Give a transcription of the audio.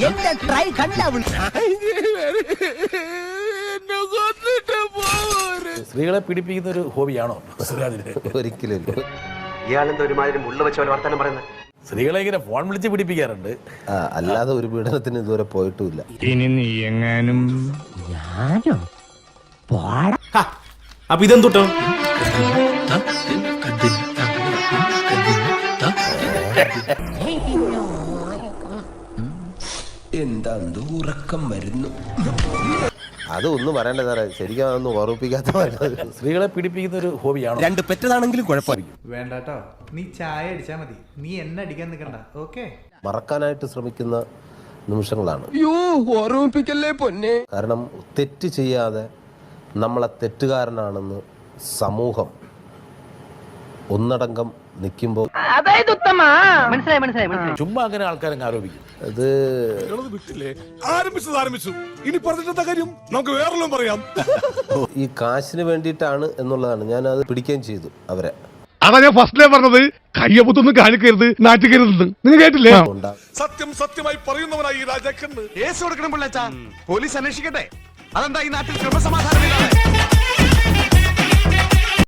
എന്റെ ട്രൈ കണ്ടവൾ സ്ത്രീകളെ പീഡിപ്പിക്കുന്ന ഒരു ഹോബിയാണോ സിറാജിന്? ഒരിക്കലും ഇയാളെന്താ ഒരുമാതിരി മുള്ള വെച്ച പോലെ വർത്താനം പറയുന്നത്? സ്ത്രീകളെ ഇങ്ങനെ ഫോൺ വിളിച്ച് പീഡിപ്പിക്കാറുണ്ട്. അല്ലാതെ ഒരു പീഡനത്തിന് ഇതുവരെ പോയിട്ടുമില്ല. ഇനി നീ എങ്ങാനും അപ്പൊ ഇതെന്തുട്ടോ? എന്താ ഉറക്കം വരുന്നു? അതൊന്നും പറയണ്ട സാറേ, ശരിക്കും അതൊന്നും ഓർമ്മിപ്പിക്കാത്ത. സ്ത്രീകളെ പീഡിപ്പിക്കുന്ന ഒരു ഹോബിയാണോ? രണ്ട് പെറ്റതാണെങ്കിലും കുഴപ്പമായിരിക്കും. വേണ്ടാട്ടോ, നീ ചായ അടിച്ചാ മതി, നീ എന്നെ അടിക്കാൻ നിൽക്കണ്ട. ഓക്കെ, മറക്കാനായിട്ട് ശ്രമിക്കുന്ന നിമിഷങ്ങളാണ്. ഓർമ്മിപ്പിക്കല്ലേ പൊന്നെ. കാരണം തെറ്റ് ചെയ്യാതെ നമ്മളെ തെറ്റുകാരനാണെന്ന് സമൂഹം ഒന്നടങ്കം നിൽക്കുമ്പോൾ ചുമ്മാ അങ്ങനെ ആൾക്കാരങ്ങ് ആരോപിക്കും. അത് ആരംഭിച്ചു ഇനി പറഞ്ഞിട്ട കാര്യം നമുക്ക് വേറെല്ലാം പറയാം. ഈ കാശിന് വേണ്ടിയിട്ടാണ് എന്നുള്ളതാണ്. ഞാൻ അത് പിടിക്കുകയും ചെയ്തു അവരെ. അതാ ഞാൻ ഫസ്റ്റിലേ പറഞ്ഞത്, കയ്യപ്പത്തൊന്നും കാണിക്കരുത്, നാട്ടിക്കരുത്. നിങ്ങൾ കേട്ടില്ലേ? സത്യം സത്യമായി പറയുന്നവനായി ഈ രാജാക്കന്ന് കേസ് കൊടുക്കണം പിള്ളേച്ചാ, പോലീസ് അന്വേഷിക്കട്ടെ. അതെന്താ ഈ നാട്ടിൽ ക്രമസമാധാനമില്ല?